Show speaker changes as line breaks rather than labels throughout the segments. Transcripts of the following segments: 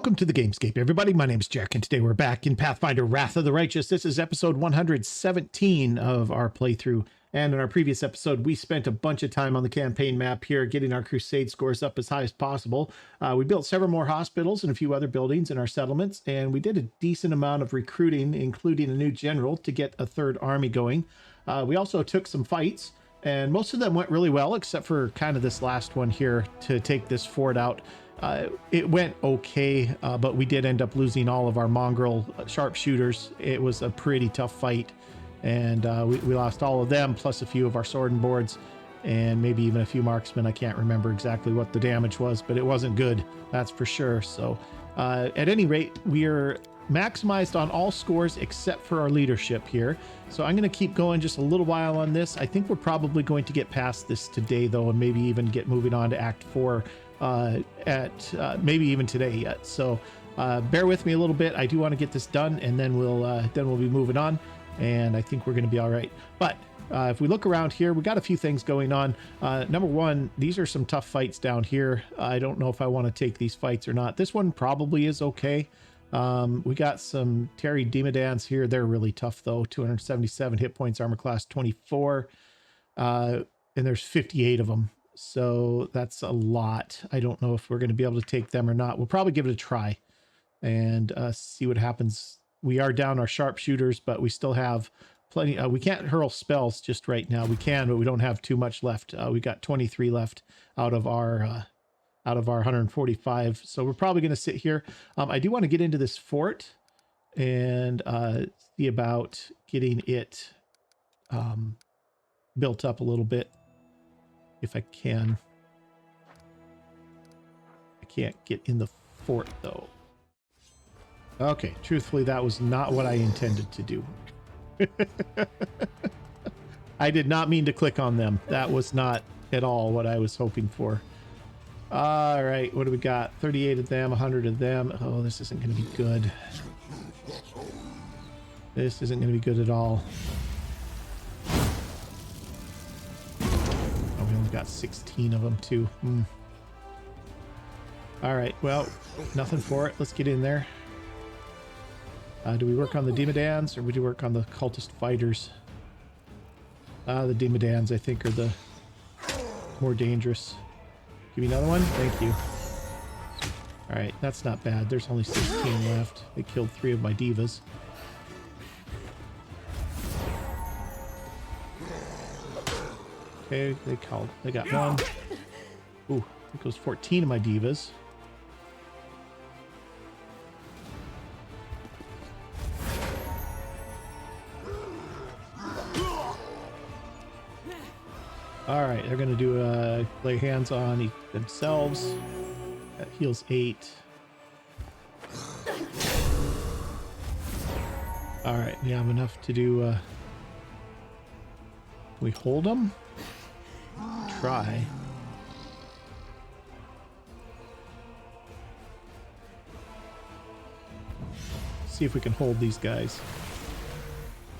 Welcome to the Gamescape, everybody. My name is Jack, and today we're back in Pathfinder Wrath of the Righteous. This is episode 117 of our playthrough. And in our previous episode, we spent a bunch of time on the campaign map here, getting our crusade scores up as high as possible. We built several more hospitals and a few other buildings in our settlements, and we did a decent amount of recruiting, including a new general, to get a third army going. We also took some fights, and most of them went really well, except for kind of this last one here to take this fort out. It went okay, but we did end up losing all of our mongrel sharpshooters. It was a pretty tough fight, and we lost all of them, plus a few of our sword and boards, and maybe even a few marksmen. I can't remember exactly what the damage was, but it wasn't good, that's for sure. So at any rate, we are maximized on all scores except for our leadership here. So I'm going to keep going just a little while on this. I think we're probably going to get past this today, though, and maybe even get moving on to Act 4 maybe even today yet. So bear with me a little bit. I do want to get this done, and then we'll be moving on, and I think we're going to be all right. But if we look around here, we got a few things going on. Number one, these are some tough fights down here. I don't know if I want to take these fights or not. This one probably is okay. We got some Terry Demodans here. They're really tough though. 277 hit points, armor class 24, and there's 58 of them. So that's a lot. I don't know if we're going to be able to take them or not. We'll probably give it a try and see what happens. We are down our sharpshooters, but we still have plenty. We can't hurl spells just right now. We can, but we don't have too much left. We got 23 left out of our 145. So we're probably going to sit here. I do want to get into this fort and see about getting it built up a little bit. If I can. I can't get in the fort though. Okay, truthfully, that was not what I intended to do. I did not mean to click on them. That was not at all what I was hoping for. All right, what do we got? 38 of them, 100 of them. Oh, this isn't going to be good. This isn't going to be good at all. Got 16 of them too. All right, well, nothing for it. Let's get in there. Do we work on the Demodans or would you work on the cultist fighters? The Demodans, I think, are the more dangerous. Give me another one. Thank you. All right, that's not bad. There's only 16 left. They killed 3 of my divas. Okay, they got one. Ooh, it goes 14 of my divas. All right, they're gonna do lay hands on themselves. That heals 8. All right, we have enough to do. Can we hold them? Try. See if we can hold these guys.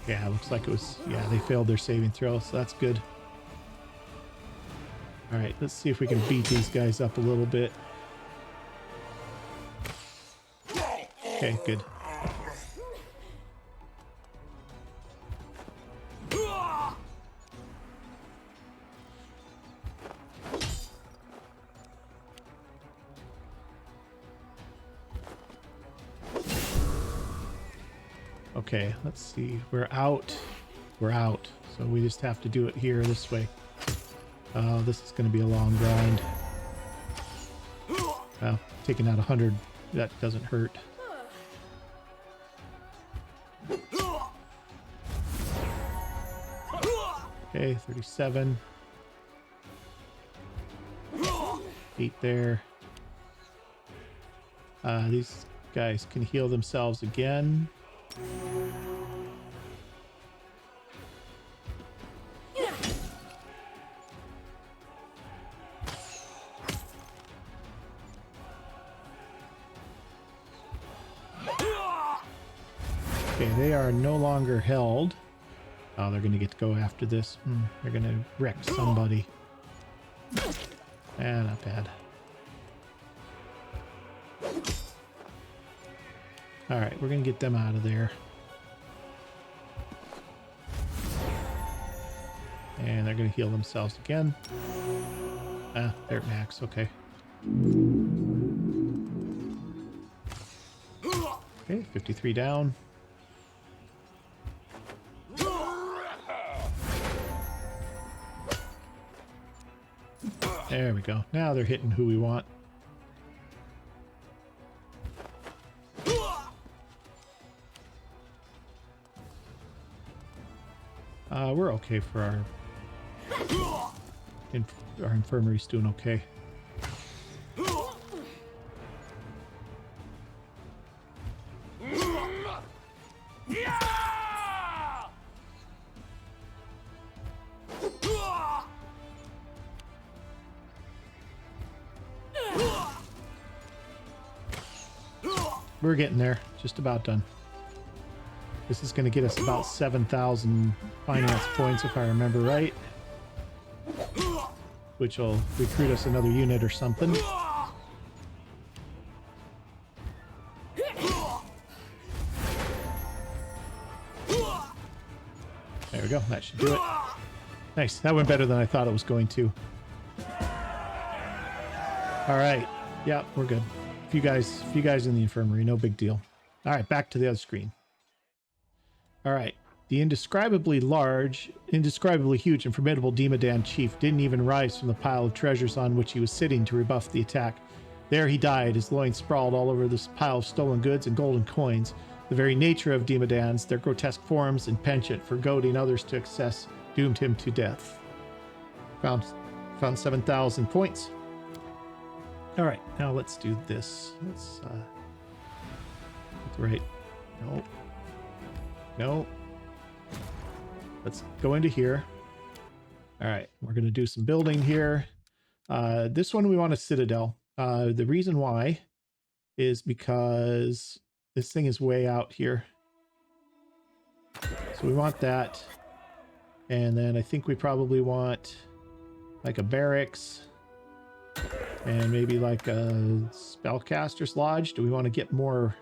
Yeah, looks like it was. Yeah, they failed their saving throw, so that's good. All right, let's see if we can beat these guys up a little bit. Okay, good. Okay, let's see. We're out. We're out. So we just have to do it here this way. Oh, this is going to be a long grind. Well, taking out 100, that doesn't hurt. Okay, 37. 8 there. These guys can heal themselves again. Okay, they are no longer held. Oh, they're going to get to go after this. They're going to wreck somebody. Not bad. All right, we're going to get them out of there. And they're going to heal themselves again. Ah, they're at max. Okay. Okay, 53 down. There we go. Now they're hitting who we want. We're okay for our infirmary's doing okay. We're getting there. Just about done. This is going to get us about 7,000 finance points, if I remember right. Which will recruit us another unit or something. There we go. That should do it. Nice. That went better than I thought it was going to. All right. Yeah, we're good. A few guys in the infirmary, no big deal. All right, back to the other screen. All right. The indescribably large, indescribably huge and formidable Demodan chief didn't even rise from the pile of treasures on which he was sitting to rebuff the attack. There he died, his loins sprawled all over this pile of stolen goods and golden coins. The very nature of Demodans, their grotesque forms and penchant for goading others to excess, doomed him to death. Found 7,000 points. All right, now let's do this. Let's right. No. No. Let's go into here. All right, we're going to do some building here. This one we want a citadel. The reason why is because this thing is way out here. So we want that. And then I think we probably want like a barracks and maybe like a spellcaster's lodge. Do we want to get more?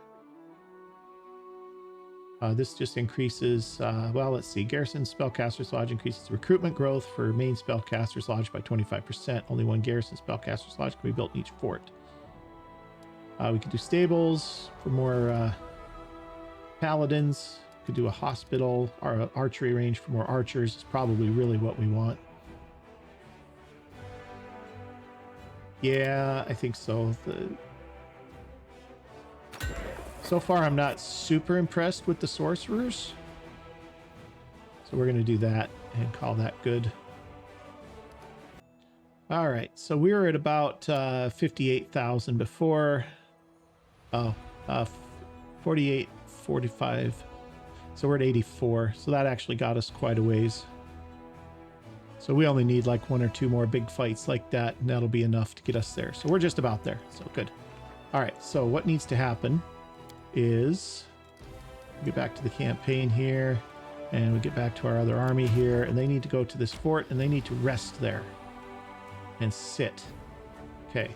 This just increases, well, let's see. Garrison Spellcaster's Lodge increases recruitment growth for main Spellcaster's Lodge by 25%. Only one Garrison Spellcaster's Lodge can be built in each fort. We could do stables for more paladins. Could do a hospital. Our archery range for more archers is probably really what we want. Yeah, I think so. So far, I'm not super impressed with the sorcerers. So we're going to do that and call that good. All right. So we were at about 58,000 before. Oh, 48, 45. So we're at 84. So that actually got us quite a ways. So we only need like one or two more big fights like that, and that'll be enough to get us there. So we're just about there. So good. All right. So what needs to happen is we get back to the campaign here, and we get back to our other army here, and they need to go to this fort, and they need to rest there and sit. Okay.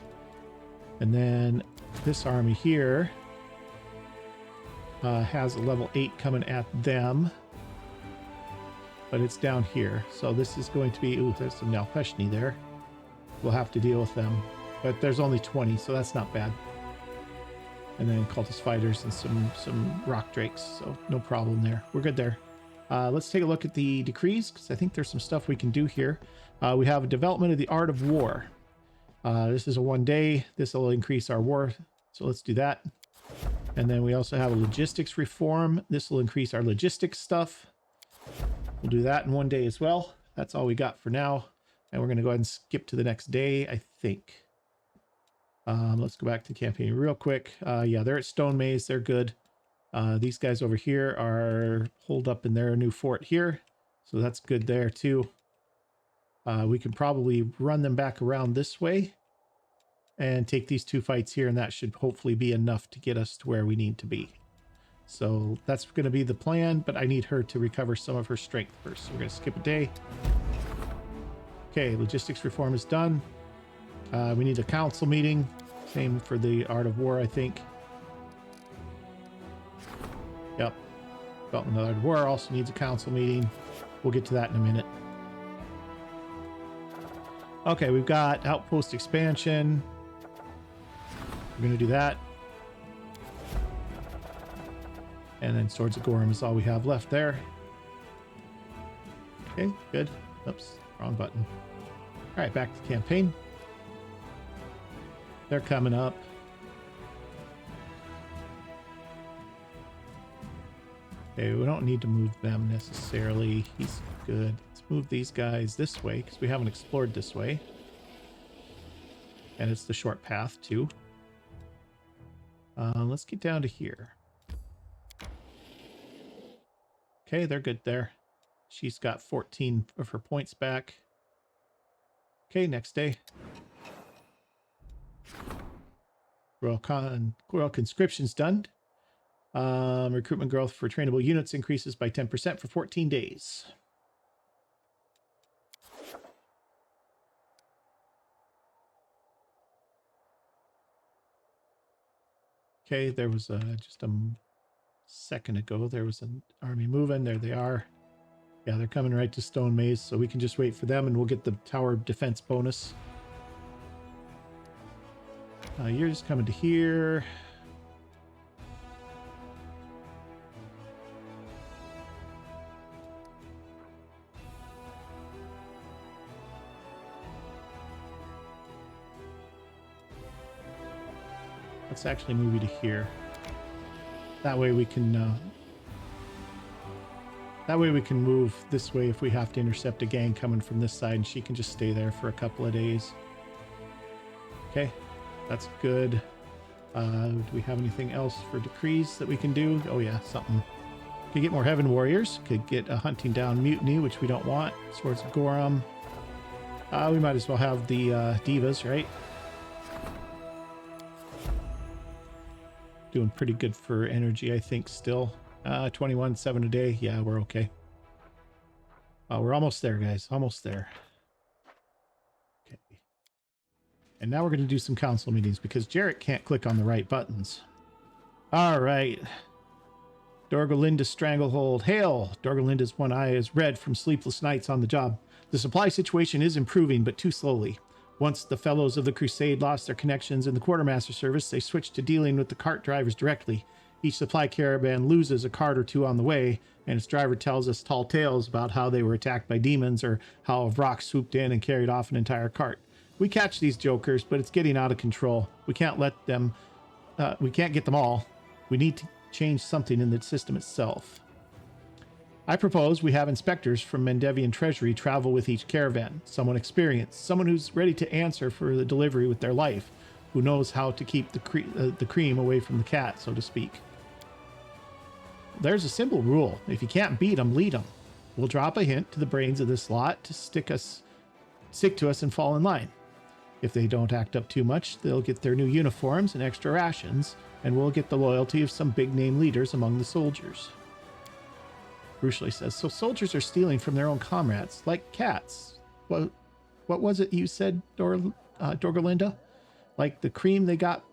And then this army here has a level 8 coming at them, but it's down here. So this is going to be, ooh, there's some Nalpeshni there. We'll have to deal with them, but there's only 20, so that's not bad. And then cultist fighters and some rock drakes, so no problem there. We're good there. Let's take a look at the decrees, because I think there's some stuff we can do here. We have a development of the art of war. This is a 1 day. This will increase our war, so let's do that. And then we also have a logistics reform. This will increase our logistics stuff. We'll do that in 1 day as well. That's all we got for now. And we're going to go ahead and skip to the next day, I think. Let's go back to the campaign real quick. Yeah, they're at Stone Maze. They're good. These guys over here are holed up in their new fort here. So that's good there too. We can probably run them back around this way and take these two fights here, and that should hopefully be enough to get us to where we need to be. So that's going to be the plan, but I need her to recover some of her strength first. So we're going to skip a day. Okay, logistics reform is done. We need a council meeting. Same for the art of war, I think. Yep. Development of the war also needs a council meeting. We'll get to that in a minute. Okay, we've got outpost expansion. We're going to do that. And then Swords of Gorham is all we have left there. Okay, good. Oops, wrong button. All right, back to the campaign. They're coming up. Okay, we don't need to move them necessarily. He's good. Let's move these guys this way because we haven't explored this way. And it's the short path too. Let's get down to here. Okay, they're good there. She's got 14 of her points back. Okay, next day. Royal conscription's done. Recruitment growth for trainable units increases by 10% for 14 days. Okay, there was just a second ago, there was an army moving. There they are. Yeah, they're coming right to Stone Maze, so we can just wait for them and we'll get the tower defense bonus. You're just coming to here. Let's actually move you to here. That way we can move this way if we have to intercept a gang coming from this side, and she can just stay there for a couple of days. Okay, that's good. Do we have anything else for decrees that we can do? Oh yeah, something. Could get more Heaven Warriors. Could get a hunting down mutiny, which we don't want. Swords of Gorham. We might as well have the divas, right? Doing pretty good for energy, I think, still. 21.7 a day. Yeah, we're okay. We're almost there, guys. Almost there. Okay. And now we're going to do some council meetings because Jarrett can't click on the right buttons. All right. Dorgolinda Stranglehold. Hail! Dorgolinda's one eye is red from sleepless nights on the job. The supply situation is improving, but too slowly. Once the fellows of the Crusade lost their connections in the quartermaster service, they switched to dealing with the cart drivers directly. Each supply caravan loses a cart or two on the way, and its driver tells us tall tales about how they were attacked by demons or how a rock swooped in and carried off an entire cart. We catch these jokers, but it's getting out of control. We can't let them, we can't get them all. We need to change something in the system itself. I propose we have inspectors from Mendevian Treasury travel with each caravan. Someone experienced, someone who's ready to answer for the delivery with their life, who knows how to keep the cream away from the cat, so to speak. There's a simple rule. If you can't beat them, lead them. We'll drop a hint to the brains of this lot to stick to us and fall in line. If they don't act up too much, they'll get their new uniforms and extra rations, and we'll get the loyalty of some big-name leaders among the soldiers. Ruchley says, so soldiers are stealing from their own comrades, like cats. What was it you said, Dorgolinda? Like the cream they got,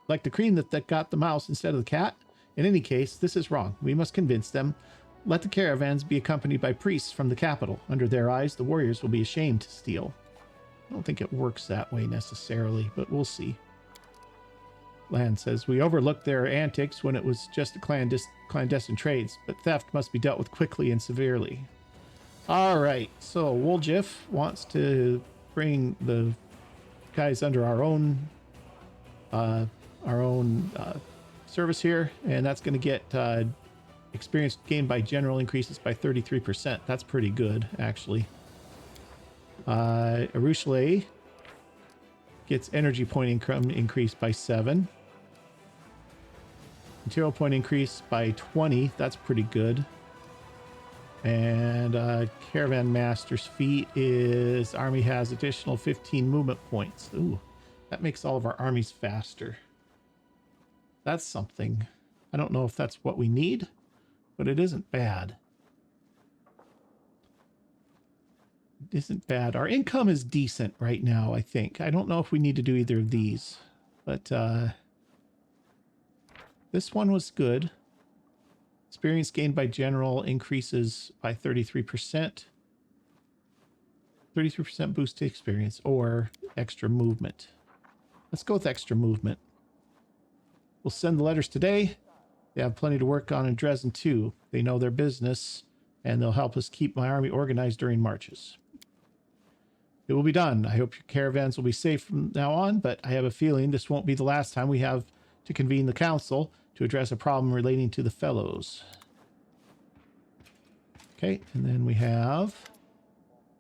like the cream that got the mouse instead of the cat? In any case, this is wrong. We must convince them. Let the caravans be accompanied by priests from the capital. Under their eyes, the warriors will be ashamed to steal. I don't think it works that way necessarily, but we'll see. Land says, we overlooked their antics when it was just a clandestine trades, but theft must be dealt with quickly and severely. All right, so Woljif wants to bring the guys under our own service here, and that's going to get experience gained by general increases by 33%. That's pretty good, actually. Arushale gets energy point income increased by 7. Material point increase by 20. That's pretty good. And Caravan Master's feat is army has additional 15 movement points. Ooh, that makes all of our armies faster. That's something. I don't know if that's what we need, but it isn't bad. It isn't bad. Our income is decent right now, I think. I don't know if we need to do either of these, but this one was good. Experience gained by general increases by 33%. 33% boost to experience or extra movement. Let's go with extra movement. We'll send the letters today. They have plenty to work on in Dresden too. They know their business and they'll help us keep my army organized during marches. It will be done. I hope your caravans will be safe from now on, but I have a feeling this won't be the last time we have to convene the council to address a problem relating to the fellows. Okay, and then we have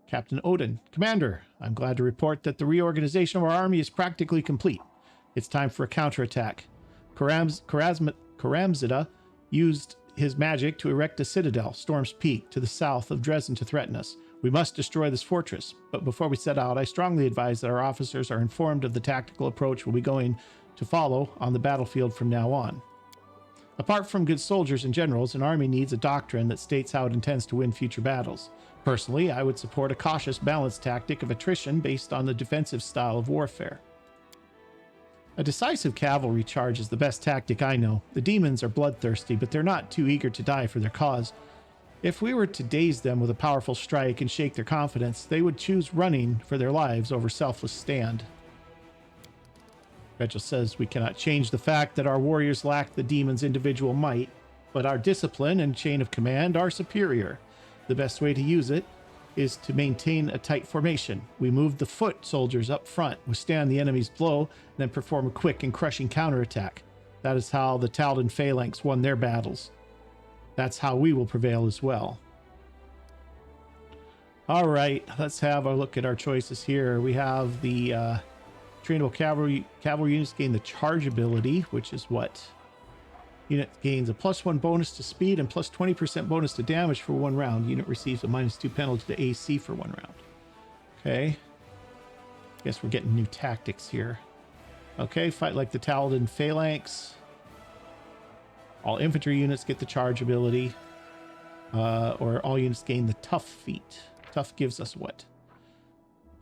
Captain Odin. Commander, I'm glad to report that the reorganization of our army is practically complete. It's time for a counterattack. Karamzida used his magic to erect a citadel, Storm's Peak, to the south of Dresden to threaten us. We must destroy this fortress, but before we set out, I strongly advise that our officers are informed of the tactical approach we'll be going to follow on the battlefield from now on. Apart from good soldiers and generals, an army needs a doctrine that states how it intends to win future battles. Personally, I would support a cautious, balanced tactic of attrition based on the defensive style of warfare. A decisive cavalry charge is the best tactic I know. The demons are bloodthirsty, but they're not too eager to die for their cause. If we were to daze them with a powerful strike and shake their confidence, they would choose running for their lives over selfless stand. Rachel says we cannot change the fact that our warriors lack the demon's individual might, but our discipline and chain of command are superior. The best way to use it is to maintain a tight formation. We move the foot soldiers up front, withstand the enemy's blow, and then perform a quick and crushing counterattack. That is how the Taldan phalanx won their battles. That's how we will prevail as well. All right, let's have a look at our choices here. We have the trainable cavalry units gain the charge ability, which is what? Unit gains a +1 bonus to speed and plus 20% bonus to damage for 1 round. Unit receives a -2 penalty to AC for 1 round. Okay. Guess we're getting new tactics here. Okay, fight like the Taldan phalanx. All infantry units get the charge ability. Or all units gain the tough feat. Tough gives us what?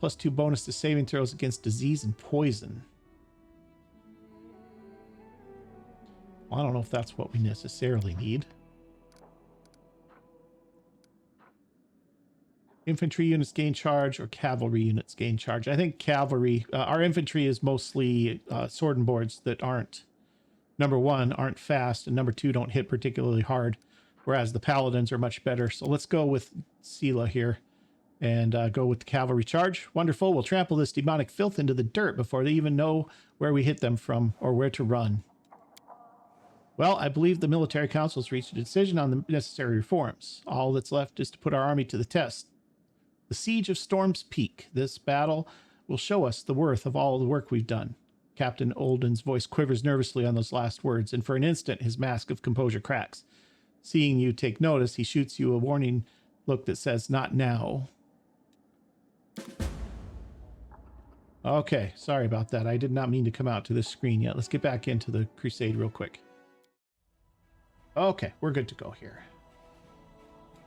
+2 bonus to saving throws against disease and poison. Well, I don't know if that's what we necessarily need. Infantry units gain charge or cavalry units gain charge. I think cavalry, our infantry is mostly sword and boards that aren't, number 1, aren't fast, and number 2, don't hit particularly hard, whereas the paladins are much better. So let's go with Sela here and go with the cavalry charge. Wonderful. We'll trample this demonic filth into the dirt before they even know where we hit them from or where to run. Well, I believe the military council has reached a decision on the necessary reforms. All that's left is to put our army to the test. The siege of Storm's Peak. This battle will show us the worth of all the work we've done. Captain Olden's voice quivers nervously on those last words, and for an instant his mask of composure cracks. Seeing you take notice, he shoots you a warning look that says, "Not now." Okay, sorry about that. I did not mean to come out to this screen yet. Let's get back into the crusade real quick. Okay, we're good to go here.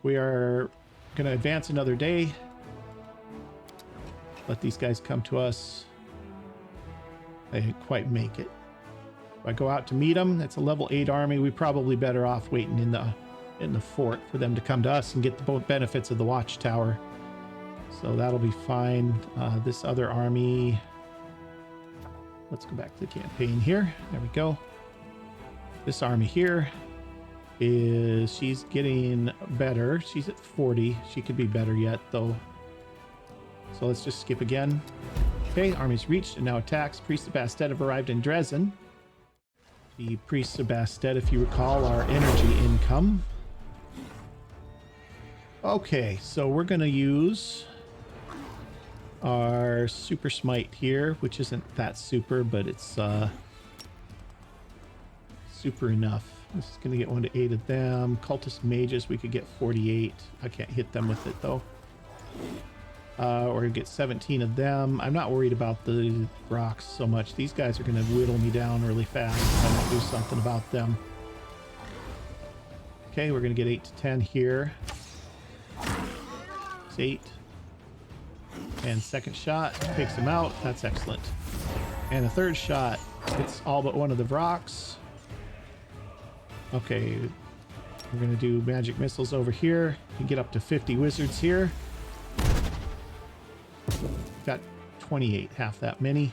We are going to advance another day. Let these guys come to us. They didn't quite make it. If I go out to meet them, it's a level 8 army. We're probably better off waiting in the fort for them to come to us and get the both benefits of the watchtower. So that'll be fine. This other army, let's go back to the campaign here. There we go. This army here she's getting better. She's at 40. She could be better yet though. So let's just skip again. Okay, army's reached and now attacks. Priests of Bastet have arrived in Dresden. The priests of Bastet, if you recall, are energy income. Okay, so we're going to use our super smite here, which isn't that super, but it's super enough. This is going to get 1 to 8 of them. Cultist mages, we could get 48. I can't hit them with it though. Or get 17 of them. I'm not worried about the rocks so much. These guys are going to whittle me down really fast if I don't do something about them. Okay, we're going to get 8 to 10 here. It's 8. And second shot takes him out. That's excellent. And the third shot hits all but one of the rocks. Okay. We're going to do magic missiles over here. You can get up to 50 wizards here. Got 28, half that many.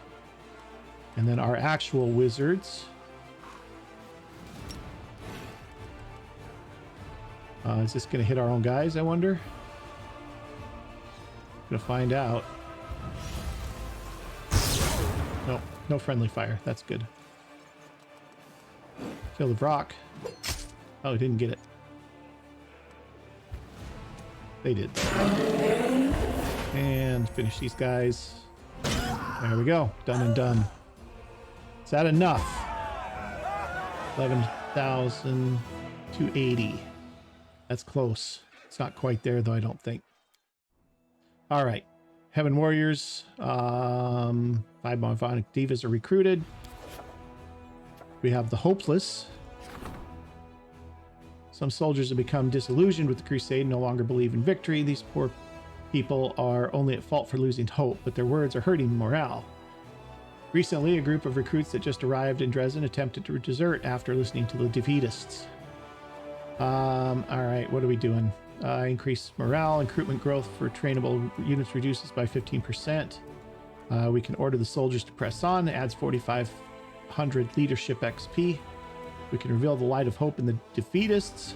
And then our actual wizards. Is this going to hit our own guys, I wonder? Gonna find out. Nope, no friendly fire. That's good. Kill the Brock. Oh, didn't get it. They did. And finish these guys. There we go. Done and done. Is that enough? 11,280. That's close. It's not quite there, though, I don't think. All right. Heaven Warriors. 5 Monphonic Divas are recruited. We have the Hopeless. Some soldiers have become disillusioned with the crusade and no longer believe in victory. These poor people are only at fault for losing hope, but their words are hurting morale. Recently, a group of recruits that just arrived in Dresden attempted to desert after listening to the defeatists. All right, what are we doing? Increase morale, recruitment growth for trainable units reduces by 15%. We can order the soldiers to press on, adds 4,500 leadership XP. We can reveal the light of hope in the defeatists.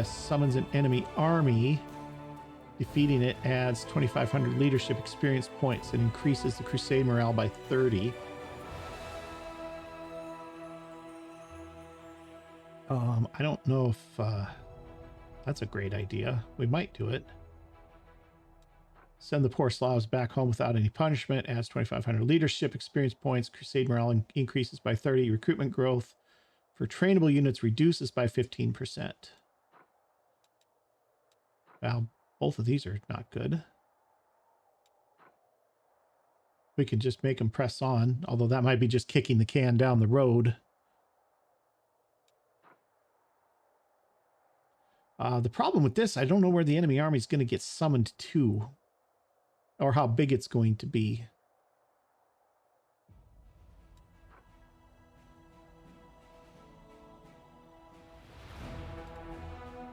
Summons an enemy army. Defeating it adds 2,500 leadership experience points and increases the crusade morale by 30. I don't know if that's a great idea. We might do it. Send the poor Slavs back home without any punishment. Adds 2,500 leadership experience points. Crusade morale increases by 30. Recruitment growth for trainable units reduces by 15%. Well, both of these are not good. We could just make them press on, although that might be just kicking the can down the road. The problem with this, I don't know where the enemy army is going to get summoned to, or how big it's going to be.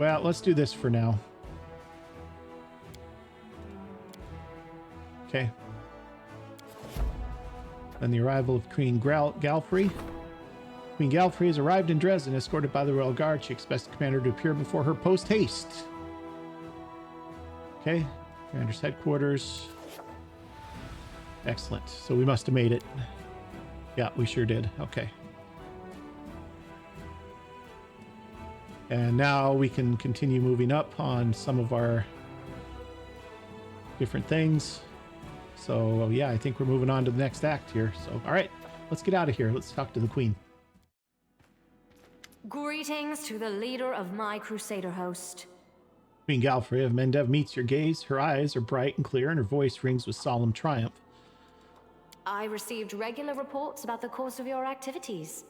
Well, let's do this for now. Okay. Then the arrival of Queen Galfrey. Queen Galfrey has arrived in Dresden, escorted by the Royal Guard. She expects the commander to appear before her post-haste. Okay. Commander's headquarters. Excellent. So we must have made it. Yeah, we sure did. Okay. And now we can continue moving up on some of our different things. So yeah, I think we're moving on to the next act here. So, all right, let's get out of here. Let's talk to the Queen.
Greetings to the leader of my Crusader host.
Queen Galfrey of Mendev meets your gaze. Her eyes are bright and clear, and her voice rings with solemn triumph.
I received regular reports about the course of your activities,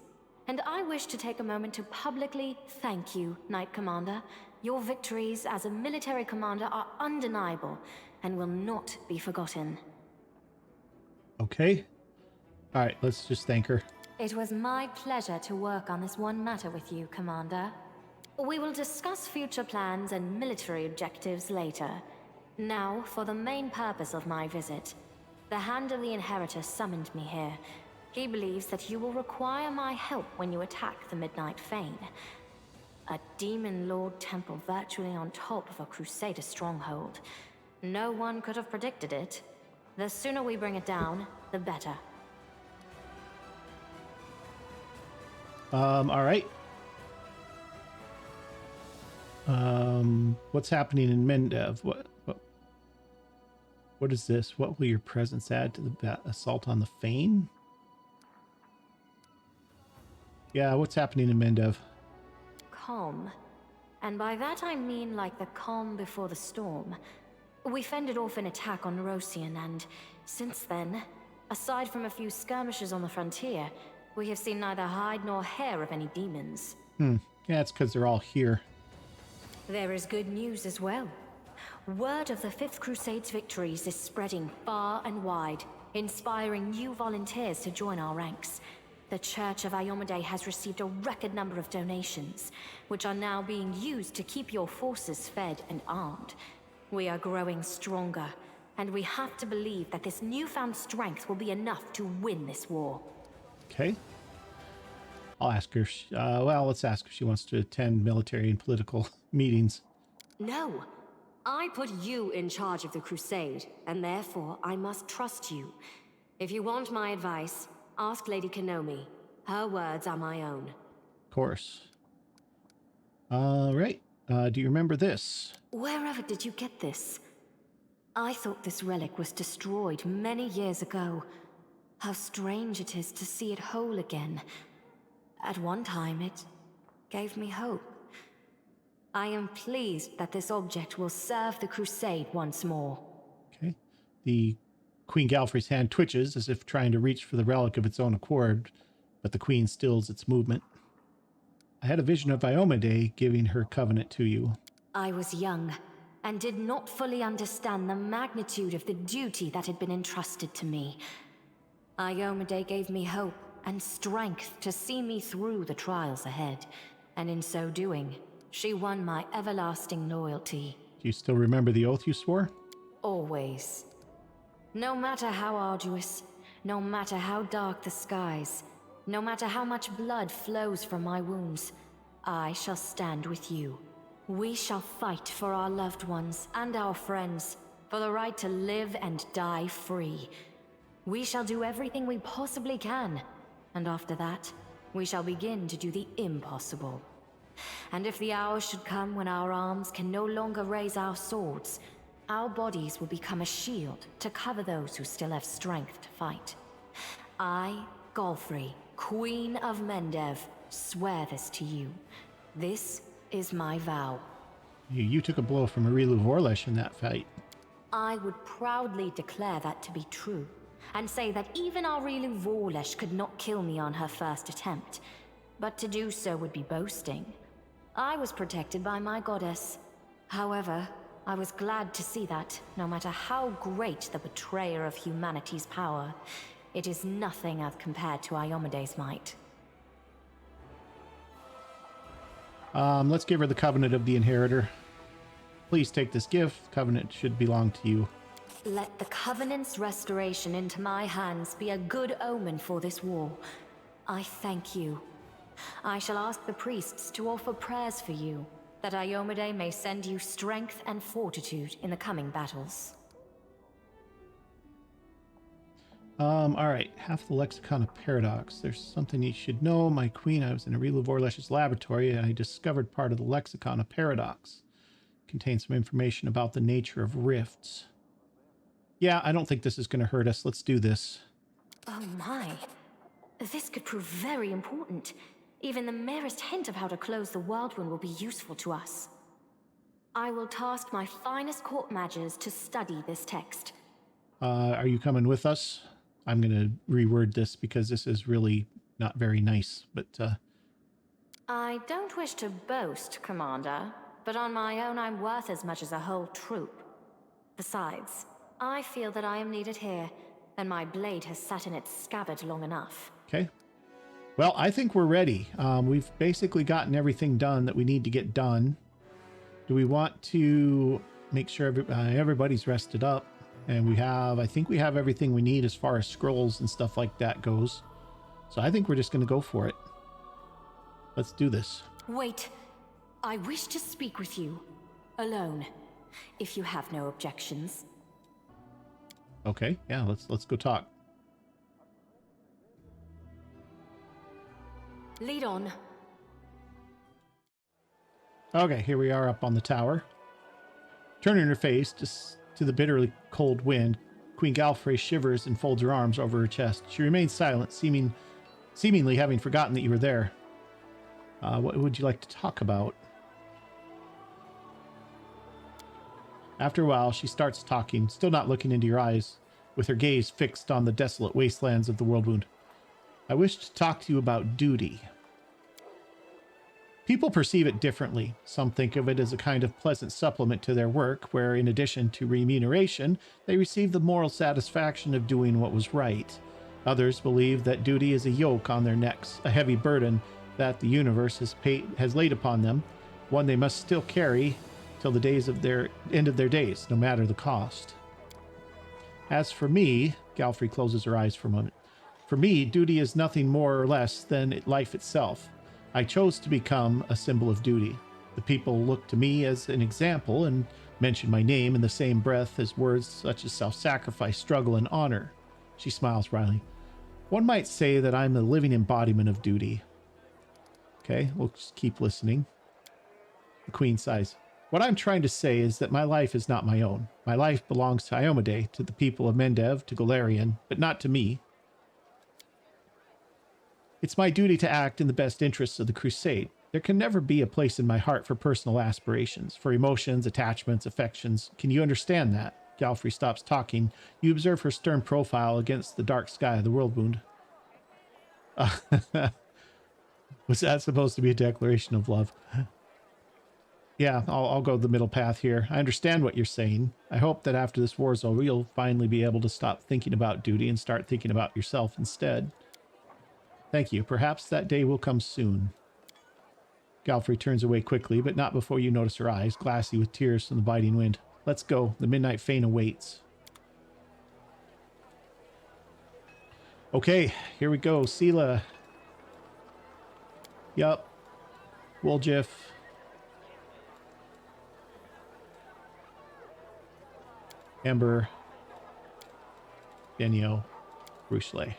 and I wish to take a moment to publicly thank you, Knight Commander. Your victories as a military commander are undeniable and will not be forgotten.
Okay. All right, let's just thank her.
It was my pleasure to work on this one matter with you, Commander. We will discuss future plans and military objectives later. Now, for the main purpose of my visit. The Hand of the Inheritor summoned me here. He believes that you will require my help when you attack the Midnight Fane. A Demon Lord temple virtually on top of a Crusader stronghold. No one could have predicted it. The sooner we bring it down, the better.
All right. What's happening in Mendev? What is this? What will your presence add to the assault on the Fane? Yeah, what's happening in Mendev?
Calm. And by that I mean like the calm before the storm. We fended off an attack on Rosian, and since then, aside from a few skirmishes on the frontier, we have seen neither hide nor hair of any demons.
Yeah, it's because they're all here.
There is good news as well. Word of the Fifth Crusade's victories is spreading far and wide, inspiring new volunteers to join our ranks. The Church of Iomade has received a record number of donations, which are now being used to keep your forces fed and armed. We are growing stronger, and we have to believe that this newfound strength will be enough to win this war.
Okay. I'll ask her. Well, let's ask if she wants to attend military and political meetings.
No. I put you in charge of the crusade, and therefore I must trust you. If you want my advice, ask Lady Kenomi. Her words are my own.
Of course. All right. Do you remember this?
Wherever did you get this? I thought this relic was destroyed many years ago. How strange it is to see it whole again. At one time, it gave me hope. I am pleased that this object will serve the crusade once more. Okay.
The Queen Galfrey's hand twitches as if trying to reach for the relic of its own accord, but the Queen stills its movement. I had a vision of Iomade giving her covenant to you.
I was young and did not fully understand the magnitude of the duty that had been entrusted to me. Iomade gave me hope and strength to see me through the trials ahead, and in so doing, she won my everlasting loyalty.
Do you still remember the oath you swore?
Always. No matter how arduous, no matter how dark the skies, no matter how much blood flows from my wounds, I shall stand with you. We shall fight for our loved ones and our friends, for the right to live and die free. We shall do everything we possibly can, and after that, we shall begin to do the impossible. And if the hour should come when our arms can no longer raise our swords, our bodies will become a shield to cover those who still have strength to fight. I, Galfrey, Queen of Mendev, swear this to you. This is my vow.
You took a blow from Arilu Vorlesh in that fight.
I would proudly declare that to be true, and say that even Arilu Vorlesh could not kill me on her first attempt. But to do so would be boasting. I was protected by my goddess. However, I was glad to see that, no matter how great the betrayer of humanity's power, it is nothing as compared to Iomade's might.
Let's give her the Covenant of the Inheritor. Please take this gift. Covenant should belong to you.
Let the Covenant's restoration into my hands be a good omen for this war. I thank you. I shall ask the priests to offer prayers for you, that Iomade may send you strength and fortitude in the coming battles.
All right. Half the Lexicon of Paradox. There's something you should know. My queen, I was in Arilu Vorlesh's laboratory, and I discovered part of the Lexicon of Paradox. It contains some information about the nature of rifts. Yeah, I don't think this is going to hurt us. Let's do this.
Oh my. This could prove very important. Even the merest hint of how to close the world wound will be useful to us. I will task my finest court mages to study this text.
Are you coming with us? I'm going to reword this because this is really not very nice, but...
I don't wish to boast, Commander, but on my own I'm worth as much as a whole troop. Besides, I feel that I am needed here, and my blade has sat in its scabbard long enough.
Okay. Well, I think we're ready. We've basically gotten everything done that we need to get done. Do we want to make sure everybody's rested up? And I think we have everything we need as far as scrolls and stuff like that goes. So I think we're just going to go for it. Let's do this.
Wait. I wish to speak with you. Alone. If you have no objections.
Okay, yeah, let's go talk.
Lead on.
Okay, here we are up on the tower. Turning her face to the bitterly cold wind, Queen Galfrey shivers and folds her arms over her chest. She remains silent, seemingly having forgotten that you were there. What would you like to talk about? After a while, she starts talking, still not looking into your eyes, with her gaze fixed on the desolate wastelands of the world wound. I wish to talk to you about duty. People perceive it differently. Some think of it as a kind of pleasant supplement to their work, where in addition to remuneration, they receive the moral satisfaction of doing what was right. Others believe that duty is a yoke on their necks, a heavy burden that the universe has laid upon them, one they must still carry till the days of their end of their days, no matter the cost. As for me, Galfrey closes her eyes for a moment. For me, duty is nothing more or less than life itself. I chose to become a symbol of duty. The people look to me as an example and mention my name in the same breath as words such as self-sacrifice, struggle, and honor. She smiles wryly. One might say that I'm a living embodiment of duty. Okay, we'll just keep listening. The Queen sighs. What I'm trying to say is that my life is not my own. My life belongs to Iomade, to the people of Mendev, to Golarion, but not to me. It's my duty to act in the best interests of the Crusade. There can never be a place in my heart for personal aspirations, for emotions, attachments, affections. Can you understand that? Galfrey stops talking. You observe her stern profile against the dark sky of the world wound. Was that supposed to be a declaration of love? Yeah, I'll go the middle path here. I understand what you're saying. I hope that after this war's over, you'll finally be able to stop thinking about duty and start thinking about yourself instead. Thank you. Perhaps that day will come soon. Galfrey turns away quickly, but not before you notice her eyes, glassy with tears from the biting wind. Let's go. The midnight Fane awaits. Okay, here we go. Sela. Yup. Woljif. Ember. Benio. Rochelet.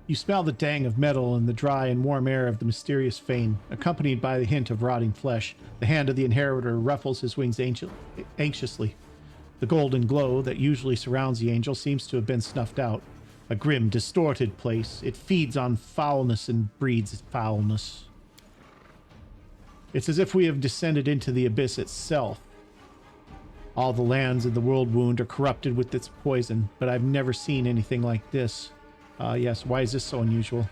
You smell the tang of metal in the dry and warm air of the mysterious Fane, accompanied by the hint of rotting flesh. The hand of the inheritor ruffles his wings anxiously. The golden glow that usually surrounds the angel seems to have been snuffed out. A grim, distorted place. It feeds on foulness and breeds foulness. It's as if we have descended into the abyss itself. All the lands in the world wound are corrupted with its poison, but I've never seen anything like this. Yes, why is this so unusual?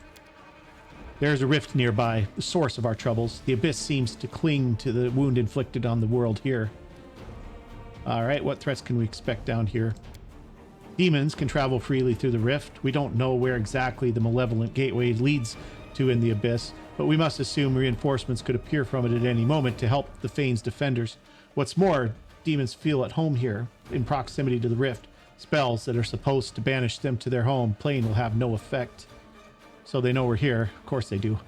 There's a rift nearby, the source of our troubles. The abyss seems to cling to the wound inflicted on the world here. Alright, what threats can we expect down here? Demons can travel freely through the rift. We don't know where exactly the malevolent gateway leads to in the abyss, but we must assume reinforcements could appear from it at any moment to help the Fane's defenders. What's more, demons feel at home here, in proximity to the rift. Spells that are supposed to banish them to their home plane will have no effect. So they know we're here. Of course they do.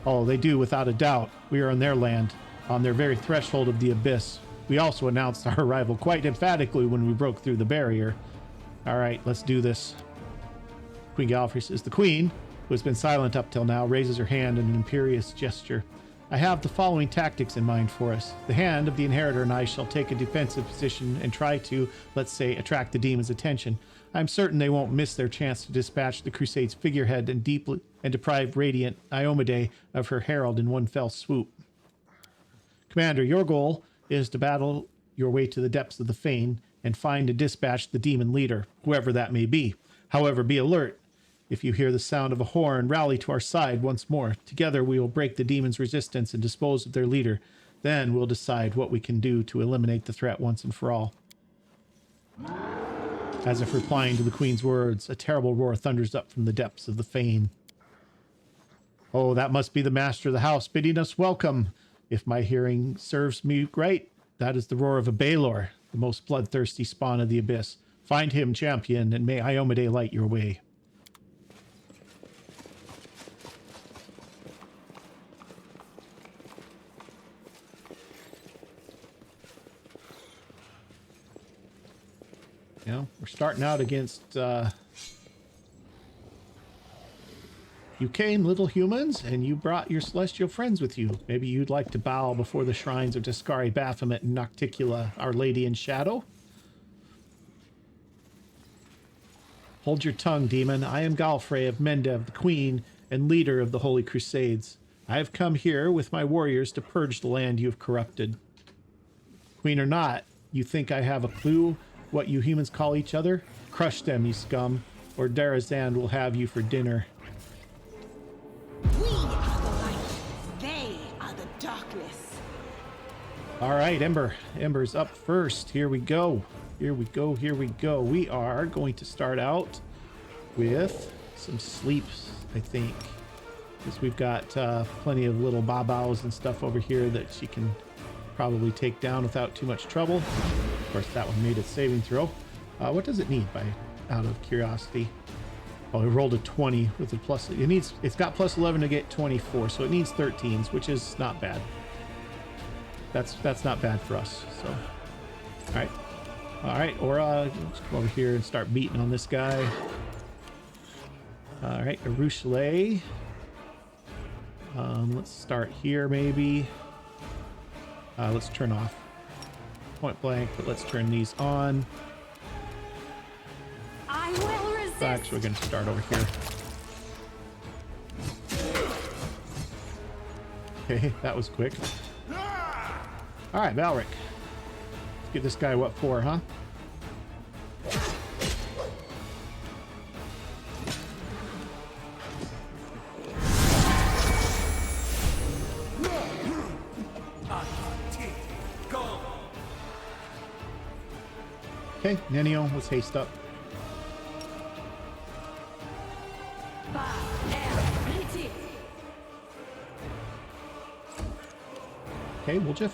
Oh, they do, without a doubt. We are on their land, on their very threshold of the abyss. We also announced our arrival quite emphatically when we broke through the barrier. All right, let's do this. Queen Galfrey says. The Queen, who has been silent up till now, raises her hand in an imperious gesture. I have the following tactics in mind for us. The hand of the inheritor and I shall take a defensive position and try to, let's say, attract the demon's attention. I'm certain they won't miss their chance to dispatch the Crusade's figurehead and deprive Radiant Iomade of her herald in one fell swoop. Commander, your goal is to battle your way to the depths of the Fane and find and dispatch the demon leader, whoever that may be. However, be alert. If you hear the sound of a horn, rally to our side once more. Together we will break the demon's resistance and dispose of their leader. Then we'll decide what we can do to eliminate the threat once and for all. As if replying to the Queen's words, a terrible roar thunders up from the depths of the Fane. Oh, that must be the master of the house bidding us welcome. If my hearing serves me right, that is the roar of a Baelor, the most bloodthirsty spawn of the abyss. Find him, champion, and may Iomade light your way. Yeah, we're starting out against, you came, little humans, and you brought your celestial friends with you. Maybe you'd like to bow before the shrines of Discari, Baphomet, and Nocticula, Our Lady in Shadow? Hold your tongue, demon. I am Galfrey of Mendev, the Queen and leader of the Holy Crusades. I have come here with my warriors to purge the land you have corrupted. Queen or not, you think I have a clue what you humans call each other? Crush them, you scum. or Darazan will have you for dinner.
We are the light. They are the darkness.
All right, Ember. Ember's up first. Here we go. Here we go. Here we go. We are going to start out with some sleeps, I think. Because we've got plenty of little babaos and stuff over here that she can probably take down without too much trouble. Of course, that one made its saving throw. What does it need, out of curiosity? Oh, it rolled a 20 with a plus. It's got plus 11 to get 24, so it needs 13s, which is not bad. That's not bad for us. So, all right, Aura, let's go over here and start beating on this guy. All right, Arushale. Let's start here, maybe. Let's turn off point blank, but let's turn these on.
I will resist.
Actually, we're going to start over here. Okay, that was quick. All right, Valric. Let's give this guy what for, huh? Okay, Nenio, let's haste up. Okay, Woljif,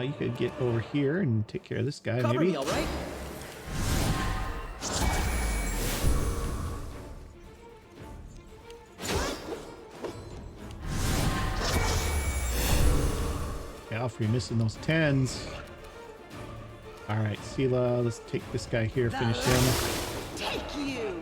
you could get over here and take care of this guy,
Cover
maybe.
me, all right?
Okay, Alfred missing those 10s. All right, Sela, let's take this guy here, finish him.
Take you.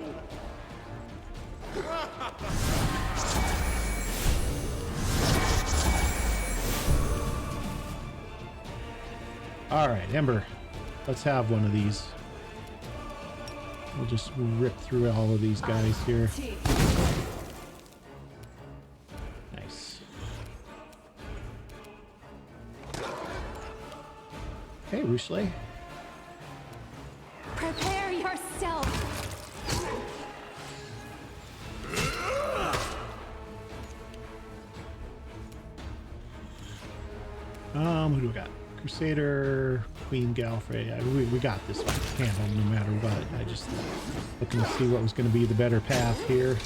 All right, Ember, let's have one of these. We'll just rip through all of these guys here. Nice. Okay, Rushley.
Prepare yourself.
Who do we got? Crusader, Queen Galfrey. We got this one handled no matter what. I just looking to see what was going to be the better path here.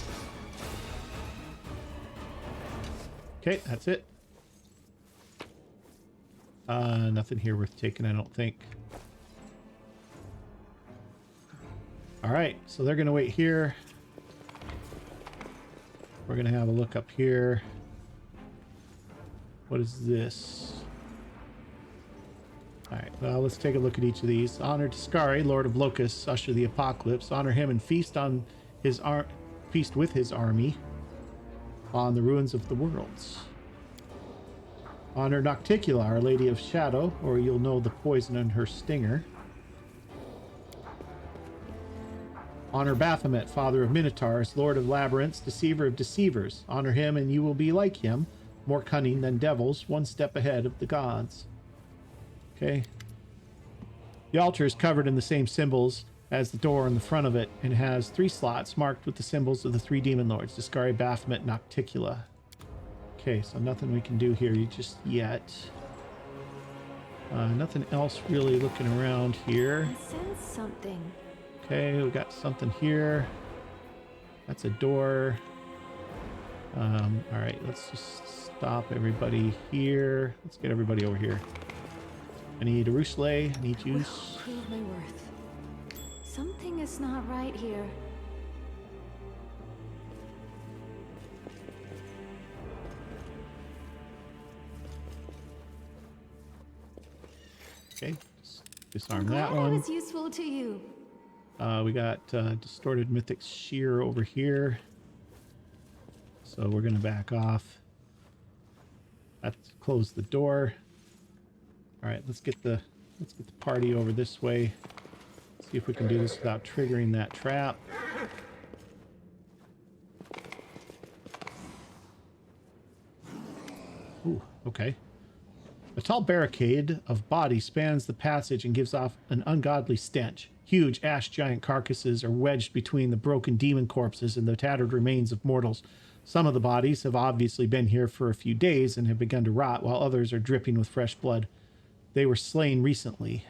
Okay, that's it. Nothing here worth taking, I don't think. All right, so they're going to wait here. We're going to have a look up here. What is this? All right, well, let's take a look at each of these. Honor Tiscari, Lord of Locusts, usher the apocalypse. Honor him and feast with his army on the ruins of the worlds. Honor Nocticula, Our Lady of Shadow, or you'll know the poison in her stinger. Honor Baphomet, Father of Minotaurs, Lord of Labyrinths, Deceiver of Deceivers. Honor him and you will be like him, more cunning than devils, one step ahead of the gods. Okay. The altar is covered in the same symbols as the door in the front of it and has 3 slots marked with the symbols of the 3 demon lords, Discari, Baphomet, Nocticula. Okay, so nothing we can do here just yet. Nothing else really looking around here.
I sense something.
Okay, we got something here. That's a door. All right, let's just stop everybody here. Let's get everybody over here. I need a Rushley. I need juice.
Prove my worth. Something is not right here.
Okay, disarm
I'm
that
glad I
one.
was useful to you.
We got Distorted Mythic Shear over here. So we're gonna back off. Let's close the door. All right, let's get the party over this way. See if we can do this without triggering that trap. Ooh, okay. A tall barricade of bodies spans the passage and gives off an ungodly stench. Huge ash giant carcasses are wedged between the broken demon corpses and the tattered remains of mortals. Some of the bodies have obviously been here for a few days and have begun to rot, while others are dripping with fresh blood. They were slain recently.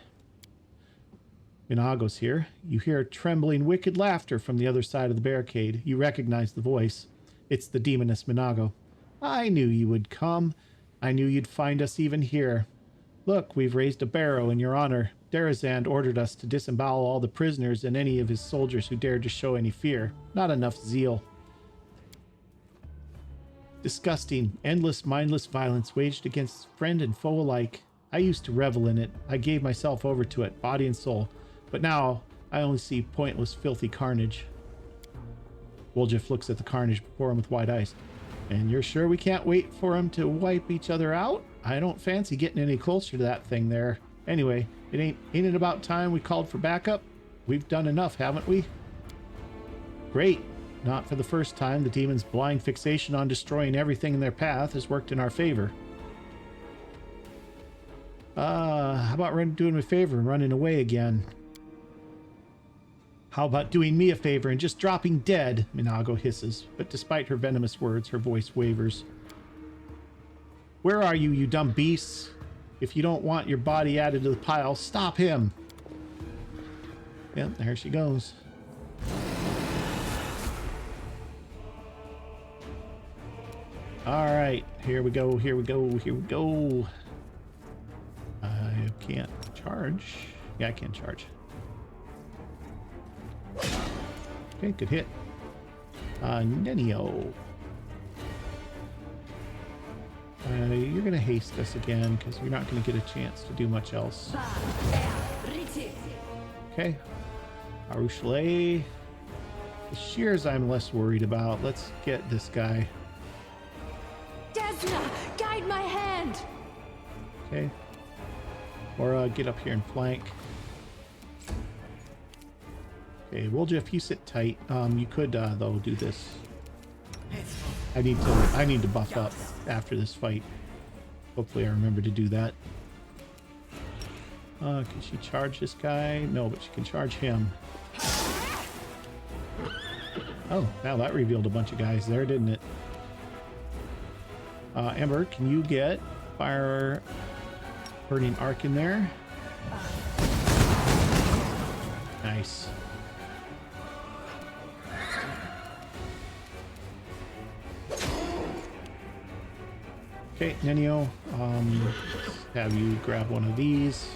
Minago's here. You hear trembling, wicked laughter from the other side of the barricade. You recognize the voice. It's the demoness Minago. I knew you would come. I knew you'd find us even here. Look, we've raised a barrow in your honor. Darazand ordered us to disembowel all the prisoners and any of his soldiers who dared to show any fear. Not enough zeal. Disgusting, endless, mindless violence waged against friend and foe alike. I used to revel in it. I gave myself over to it, body and soul. But now, I only see pointless, filthy carnage. Woljif looks at the carnage before him with wide eyes. And you're sure we can't wait for them to wipe each other out? I don't fancy getting any closer to that thing there. Anyway, ain't it about time we called for backup? We've done enough, haven't we? Great. Not for the first time, the demon's blind fixation on destroying everything in their path has worked in our favor. How about doing me a favor and running away again? How about doing me a favor and just dropping dead? Minago hisses, but despite her venomous words, her voice wavers. Where are you, you dumb beasts? If you don't want your body added to the pile, stop him! Yep, there she goes. Alright, here we go, here we go, here we go. I can't charge. Yeah, I can charge. Okay, good hit. Nenio. You're going to haste us again because we're not going to get a chance to do much else. Okay. Arushale. The shears I'm less worried about. Let's get this guy.
Desna, guide my hand!
Okay. Or get up here and flank. Okay, Woljif, you sit tight. You could though do this. I need to buff up after this fight. Hopefully I remember to do that. Can she charge this guy? No, but she can charge him. Oh, now that revealed a bunch of guys there, didn't it? Ember, can you get fire burning arc in there? Nice. Okay, Nenio, have you grab one of these.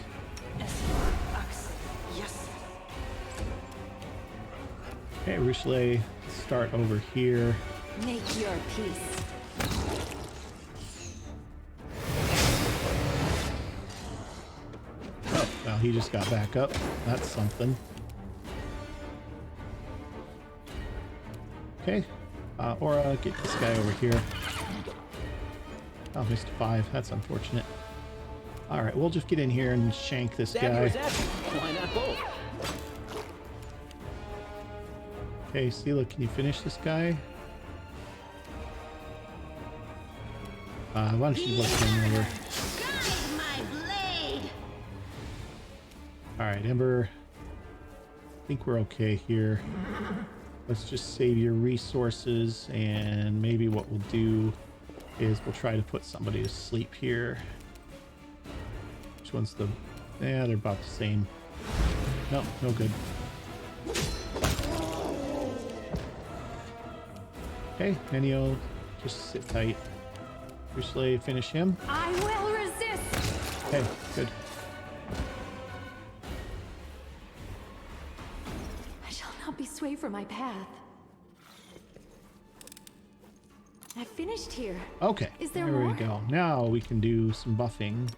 Okay, Rushale, start over here.
Make your peace.
Oh, well, he just got back up. That's something. Okay, Aura, get this guy over here. Oh, missed 5. That's unfortunate. All right, we'll just get in here and shank this guy.
Why not both?
Okay, Sela, can you finish this guy? Why don't you look him over?
Guide my blade!
Alright, Ember. I think we're okay here. Let's just save your resources, and maybe what we'll do is we'll try to put somebody to sleep here. Which one's the... Yeah, they're about the same. Nope, no good. Okay, Nenio, just sit tight. Rushale, finish him.
I will resist!
Okay, good.
I shall not be swayed from my path. I finished here.
Okay,
Is there
there
more?
we go. Now we can do some buffing.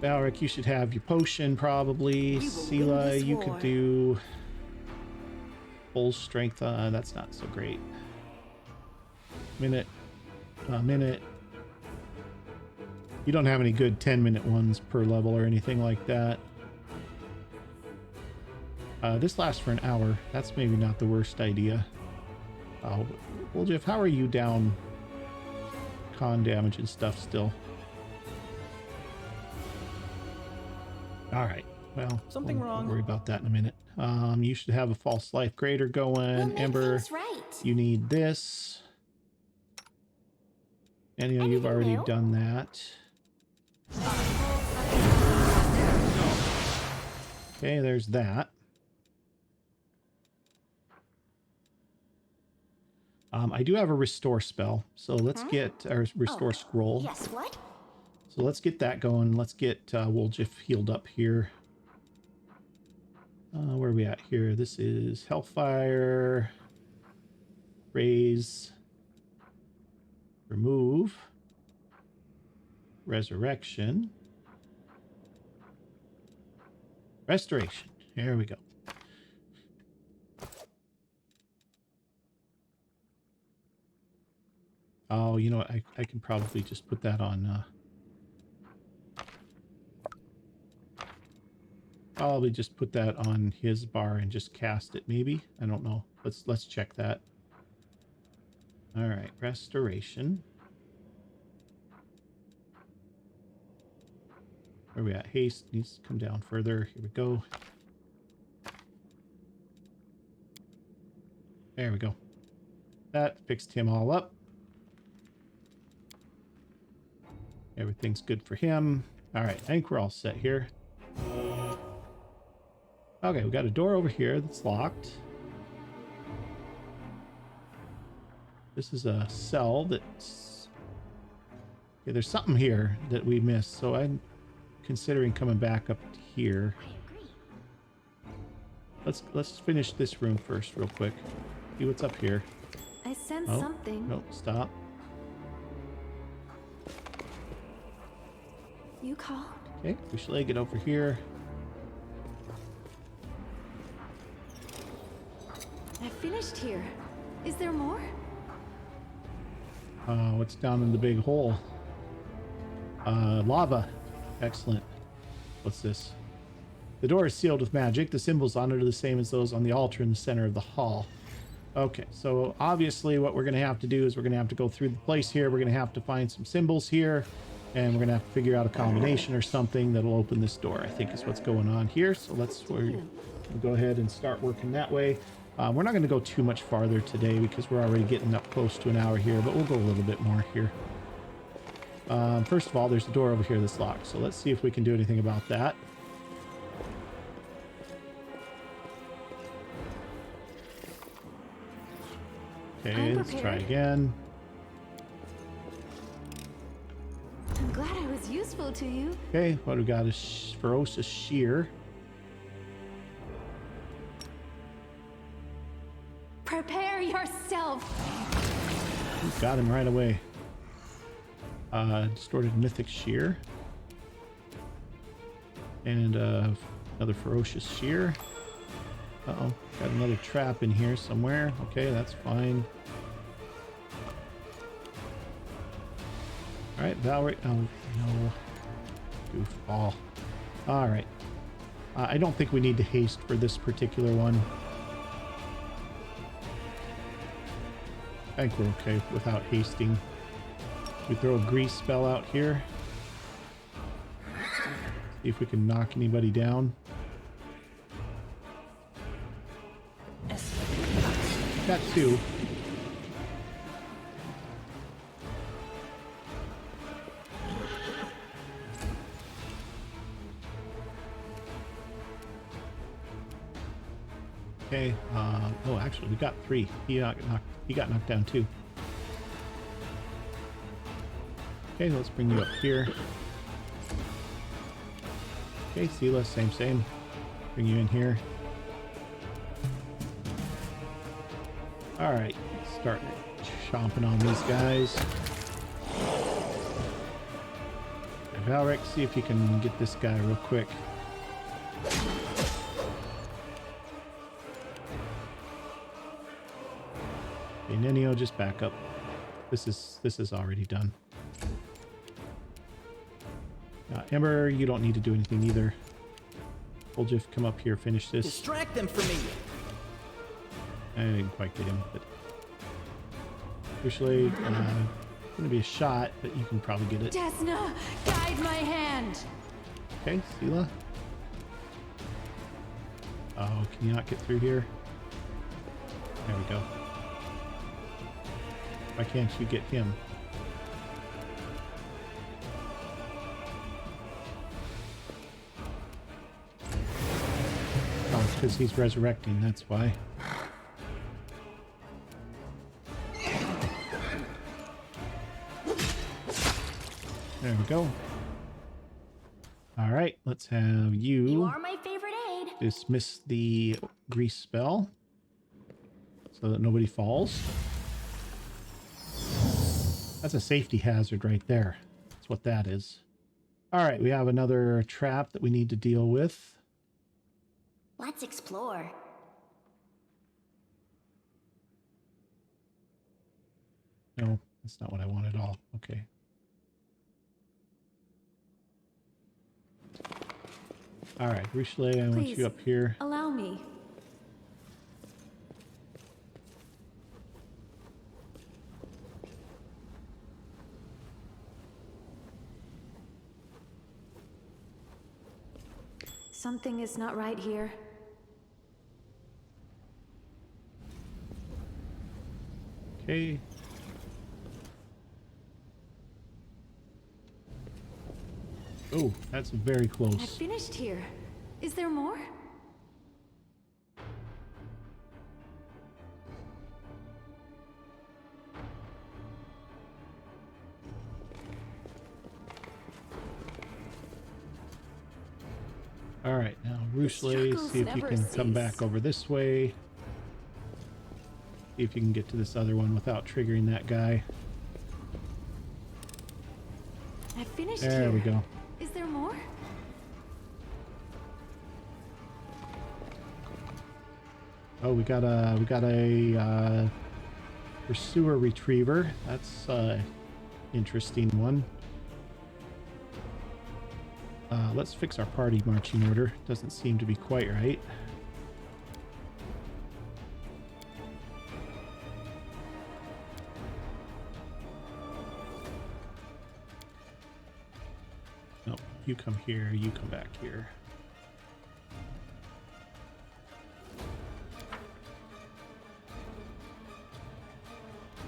Valric, you should have your potion probably.
We will win
Sela,
this
you
war.
could do full strength. That's not so great. Minute. You don't have any good 10-minute ones per level or anything like that. This lasts for an hour. That's maybe not the worst idea. Well, Jeff, how are you down con damage and stuff still? All right. Well,
Something
we'll
wrong?
worry about that in a minute. You should have a false life grader
We'll
going.
make
Ember,
things right.
you need this. And you've
Anything
already
new?
done that. Okay, there's that. I do have a restore spell, so let's get our restore scroll.
Yes, what?
So let's get that going. Let's get Woljif healed up here. Where are we at here? This is Hellfire. Raise. Remove. Resurrection. Restoration. Here we go. Oh, you know what? I can probably just put that on... probably just put that on his bar and just cast it, maybe? I don't know. Let's check that. All right, restoration. Where are we at? Haste needs to come down further. Here we go. There we go. That fixed him all up. Everything's good for him. All right, I think we're all set here. Okay, we got a door over here that's locked. This is a cell that's... Okay, there's something here that we missed, so I'm considering coming back up to here.
I agree.
Let's finish this room first real quick. See what's up here.
I sense
Oh,
something.
no, stop.
You called?
Okay, we should get over here.
I finished here. Is there more?
What's down in the big hole? Lava. Excellent. What's this? The door is sealed with magic. The symbols on it are the same as those on the altar in the center of the hall. Okay, so obviously what we're going to have to do is we're going to have to go through the place here. We're going to have to find some symbols here. And we're going to have to figure out a combination or something that'll open this door, I think is what's going on here. So we'll go ahead and start working that way. We're not going to go too much farther today because we're already getting up close to an hour here, but we'll go a little bit more here. First of all, there's a door over here that's locked. So let's see if we can do anything about that. Okay, let's try again.
I'm glad I was useful to you.
Okay, what we got is ferocious shear.
Prepare yourself.
Got him right away. Distorted mythic shear. And another ferocious shear. Uh-oh, got another trap in here somewhere. Okay, that's fine. All right, Valric. Oh, no. Goofball. All right. I don't think we need to haste for this particular one. I think we're okay without hasting. We throw a grease spell out here. See if we can knock anybody down. Got two. Okay. Oh, actually, we got three. He got knocked down too. Okay, let's bring you up here. Okay, Sela, same. Bring you in here. All right, start chomping on these guys. And Valric, see if you can get this guy real quick. Okay, Nenio, just back up. This is already done. Ember, you don't need to do anything either. We'll just come up here, finish this.
Distract them for me.
I didn't quite get him, but usually gonna be a shot, but you can probably get it.
Desna, guide my hand.
Okay, Sela. Oh, can you not get through here? There we go. Why can't you get him? Oh, it's because he's resurrecting, that's why. There we go. All right, let's have
You are my favorite aid.
dismiss the grease spell so that nobody falls. That's a safety hazard right there. That's what that is. All right, we have another trap that we need to deal with.
Let's explore.
No, that's not what I want at all. Okay. All right, Richelieu, I want
Please,
you up here.
allow me. Something is not right here.
Okay. Oh, that's very
I
close.
finished here. Is there more?
All right, now Richelieu,
struggles
see if you
never
can come
cease.
back over this way. See if you can get to this other one without triggering that guy.
I finished
There
here.
we go.
Is there more?
Oh, we got a pursuer retriever. That's interesting one. Let's fix our party marching order. Doesn't seem to be quite right. No, you come here, you come back here.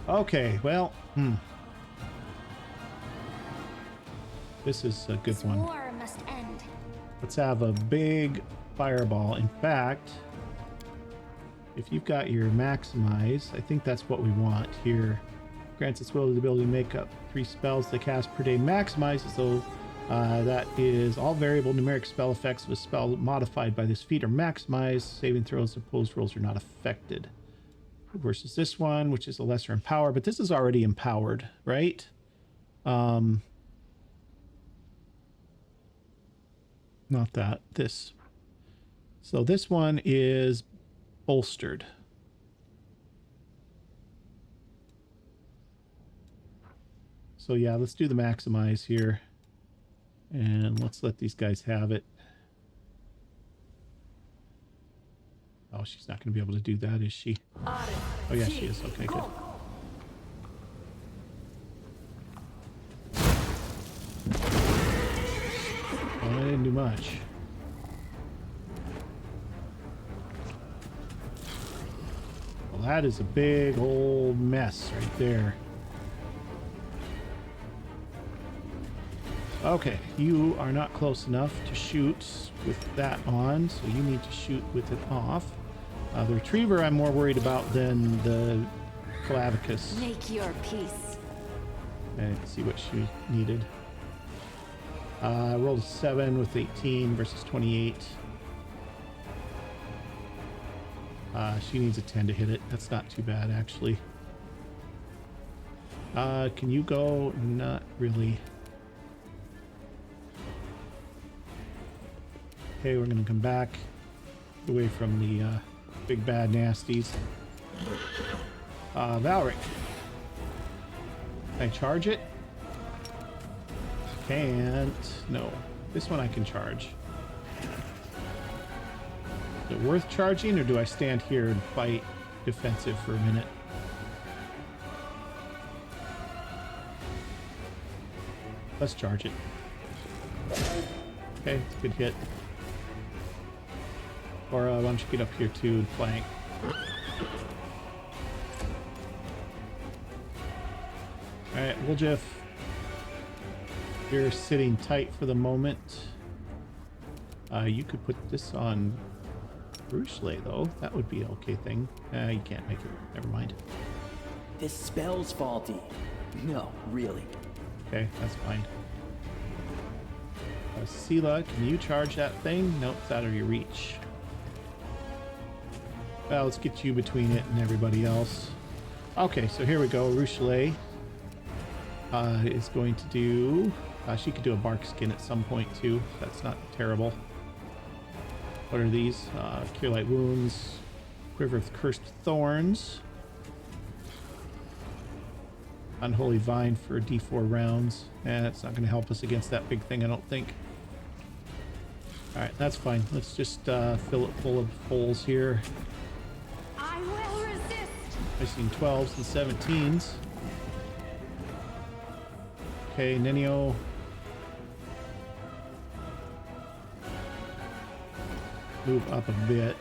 Okay, well, this is a good
This
one.
war must end.
Let's have a big fireball. In fact, if you've got your maximize, I think that's what we want here. Grants its will the ability to make up 3 spells they cast per day. Maximize, so that is all variable numeric spell effects of a spell modified by this feat are maximized. Saving throws, opposed rolls are not affected. Versus this one, which is a lesser empower, but this is already empowered, right? Not that, this. So this one is bolstered. So yeah, let's do the maximize here. And let's let these guys have it. Oh, she's not going to be able to do that, is she? Oh yeah, she is. Okay, good. Well, I didn't do much. Well, that is a big old mess right there. Okay, you are not close enough to shoot with that on, so you need to shoot with it off. The retriever I'm more worried about than the clavicus.
Make your peace.
Okay, let's see what she needed. Rolled a 7 with 18 versus 28. She needs a 10 to hit it. That's not too bad, actually. Can you go? Not really. Okay, we're gonna come back away from the big bad nasties. Valric. Can I charge it? Can't. No. This one I can charge. Is it worth charging, or do I stand here and fight defensive for a minute? Let's charge it. Okay, it's a good hit. Or why don't you get up here too and flank? Alright, Wooljeff, you're sitting tight for the moment. You could put this on Ruchelet, though. That would be an okay thing. You can't make it. Never mind.
This spell's faulty. No, really.
Okay, that's fine. Sela, can you charge that thing? Nope, it's out of your reach. Well, let's get you between it and everybody else. Okay, so here we go. Ruchelet is going to do... she could do a bark skin at some point too. That's not terrible. What are these? Cure Light Wounds, Quiver of Cursed Thorns, Unholy Vine for D4 rounds. That's not going to help us against that big thing, I don't think. Alright, that's fine. Let's just fill it full of holes here.
I will resist.
I've seen 12s and 17s. Okay, Nenio. Move up a bit.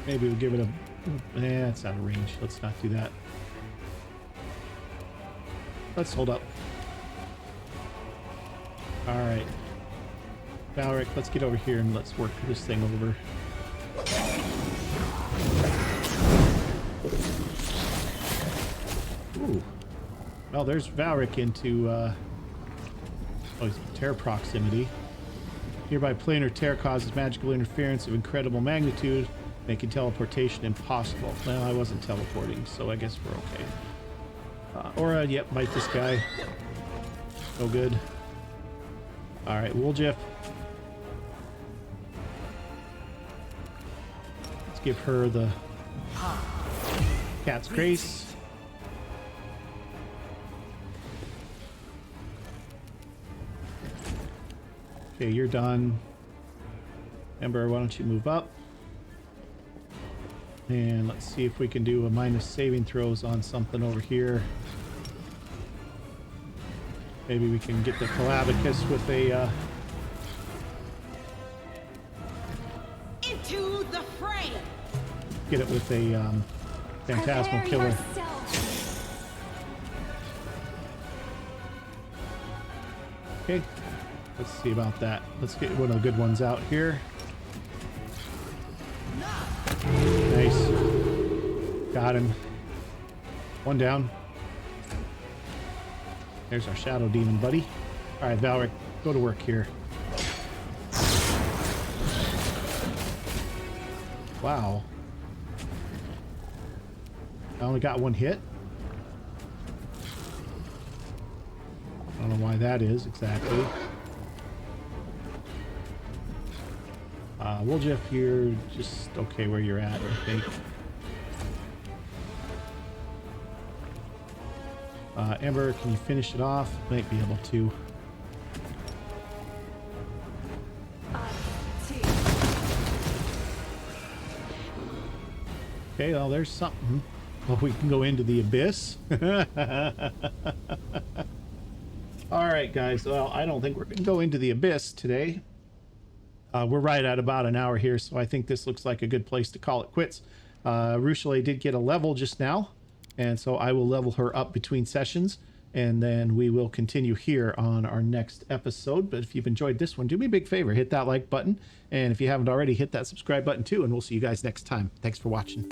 Maybe we'll give it a... it's out of range. Let's not do that. Let's hold up. Alright. Valric, let's get over here and let's work this thing over. Ooh. Well, there's Valric into he's tear proximity. Hereby planar tear causes magical interference of incredible magnitude, making teleportation impossible. Well, I wasn't teleporting, so I guess we're okay. Aura, yep, bite this guy. No good. Alright, Wooljeff. Let's give her the Cat's Grace. Okay, you're done. Ember, why don't you move up? And let's see if we can do a minus saving throws on something over here. Maybe we can get the Calabacus with a...
Into the fray!
Get it with a Phantasmal Killer.
Yourself.
Okay, let's see about that. Let's get one of the good ones out here. Nice. Got him. One down. There's our Shadow Demon buddy. Alright, Valric, go to work here. Wow. I only got one hit. I don't know why that is exactly. Wooljeff, you're just okay where you're at, I think. Ember, can you finish it off? Might be able to. Okay, well, there's something. Well, we can go into the abyss. All right, guys. Well, I don't think we're going to go into the abyss today. We're right at about an hour here, so I think this looks like a good place to call it quits. Ruchelet did get a level just now, and so I will level her up between sessions, and then we will continue here on our next episode. But if you've enjoyed this one, do me a big favor, hit that like button, and if you haven't already, hit that subscribe button too, and we'll see you guys next time. Thanks for watching.